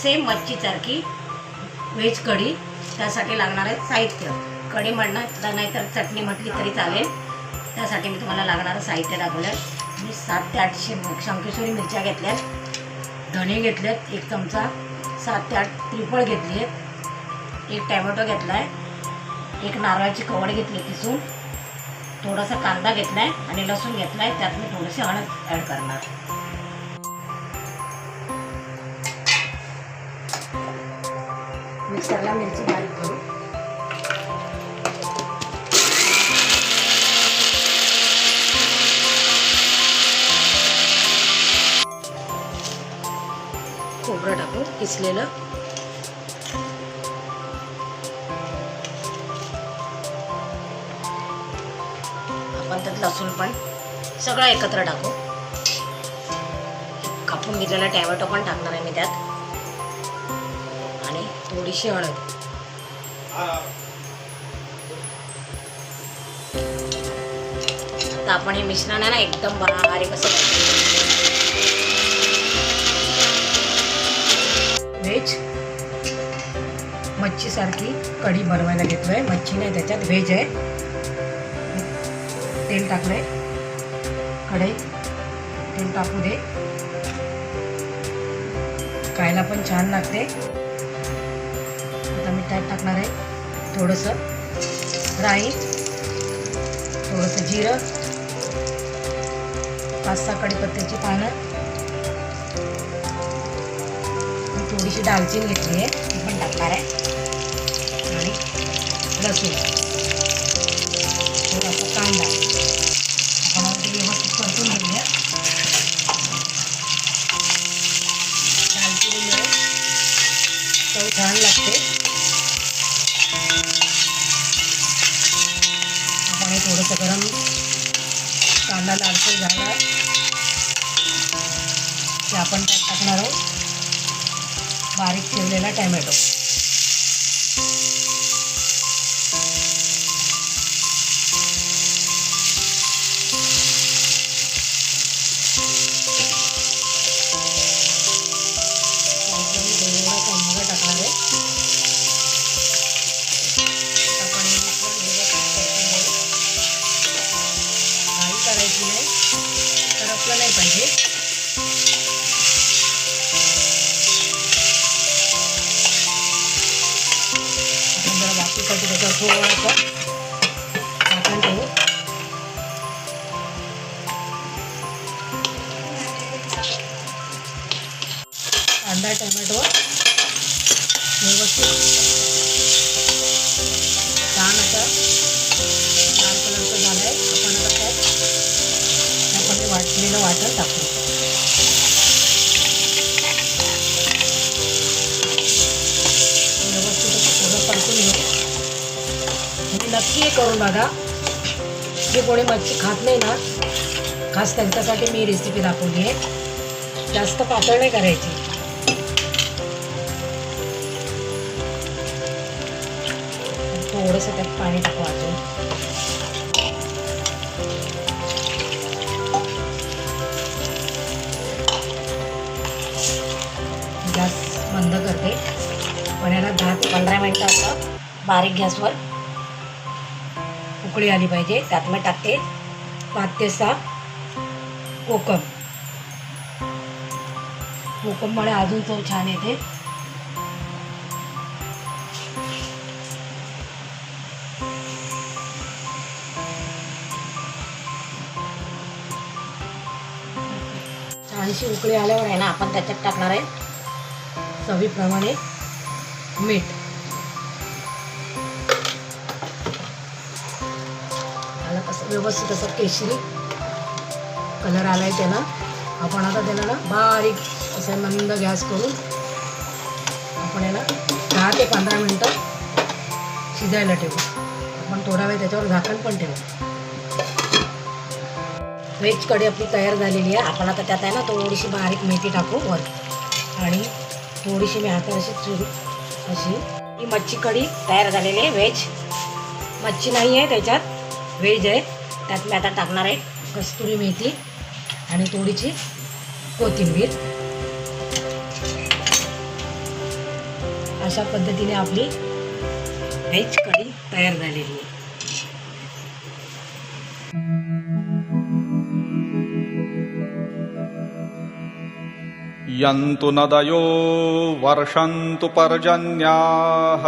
Same मच्छीसारखी veg कढी. त्यासाठी लागणार आहे साहित्य. कढी म्हणणार नाहीतर चटणी म्हटली तरी चालेल. त्यासाठी मी तुम्हाला लागणारं साहित्य दाखवलं आहे. मी 7 ते 8 शंकेश्वरी मिरच्या घेतल्यात, धणे घेतलेत 1 चमचा, 7 ते 8 त्रिफळ घेतली आहेत, 1 टॅमॅटो घेतला आहे, 1 नारळाची कवड घेतली किसून, थोडासा कांदा घेतला आहे आणि लसूण घेतला आहे. त्यात मी थोडीशी हळद ॲड करणार. मिक्सरला मिरची बारीक करू. खोबरं टाकू किसलेलं. आपण त्यात लसूण पण सगळं एकत्र टाकू. कापून घेतलेला टॅमॅटो पण टाकणार आहे मी त्यात आणि थोडीशी हळद. आता आपण हे मिश्रण आहे ना एकदम बारीक असं व्हेज मच्छीसारखी कढी बनवायला घेतलोय. मच्छी नाही त्याच्यात, व्हेज आहे. तेल टाकलंय कढईत. तेल टाकू दे, खायला पण छान लागते. आता मी त्यात टाकणार आहे थोडंसं राई, थोडंसं जिरं, 5-6 कढीपत्त्याची पानं, थोडीशी दालचिनी घेतली आहे ती पण टाकणार आहे आणि लसूण, थोडासा कांदा. आपण ते व्यवस्थित परतून घेऊया. दालचिनीमुळे चव छान लागते. आपण हे थोडंसं गरम कांदा लालसर झाला की आपण त्यात टाकणार आहोत बारीक चिरलेला टॅमॅटो. टाकणार आहे. आपण हे मिश्रण व्यवस्थित करायची नाही तर आपलं नाही पाहिजे. बाकीसाठी त्याचा थोडासा झाकण ठेवू. कांदा टोमॅटो व्यवस्थित छान असा लाल कलरचा झाला आहे. आपण आता त्यात आपण वाटलेलं वाटण टाकू. नक्की हे करून बघा. जे कोणी मच्छी खात नाही ना, खास त्यांच्यासाठी मी रेसिपी दाखवली आहे. जास्त पातळ नाही करायची. थोडंसं त्यात पाणी टाकू अजून. गॅस बंद करते. पण याला 10 ते 15 मिनटं असं बारीक गॅसवर उकळी आली पाहिजे. त्यात मी टाकते 5 ते 6 कोकम. कोकममुळे अजून चव छान येते. छानशी उकळी आल्यावर आहे ना आपण त्याच्यात टाकणार आहे चवीप्रमाणे मीठ. असं व्यवस्थित असं केशरी कलर आलाय त्याला. आपण आता त्याला ना बारीक असं मंद गॅस करून आपण याला 10 ते 15 मिनटं शिजायला ठेवू. आपण थोडा वेळ त्याच्यावर झाकण पण ठेवू. व्हेज कढी आपली तयार झालेली आहे. आपण आता त्यात आहे ना थोडीशी बारीक मेथी टाकू वर आणि थोडीशी मी हातावर अशी चुरू अशी. ही मच्छी कढी तयार झालेली आहे. व्हेज मच्छी नाही आहे त्याच्यात, व्हेज आहे. त्यात मी आता टाकणार आहे कस्तुरी मेथी आणि थोडीशी कोथिंबीर. अशा पद्धतीने आपली व्हेज कढी तयार झालेली आहे. यन्तु नदयो वर्षन्तु पर्जन्याः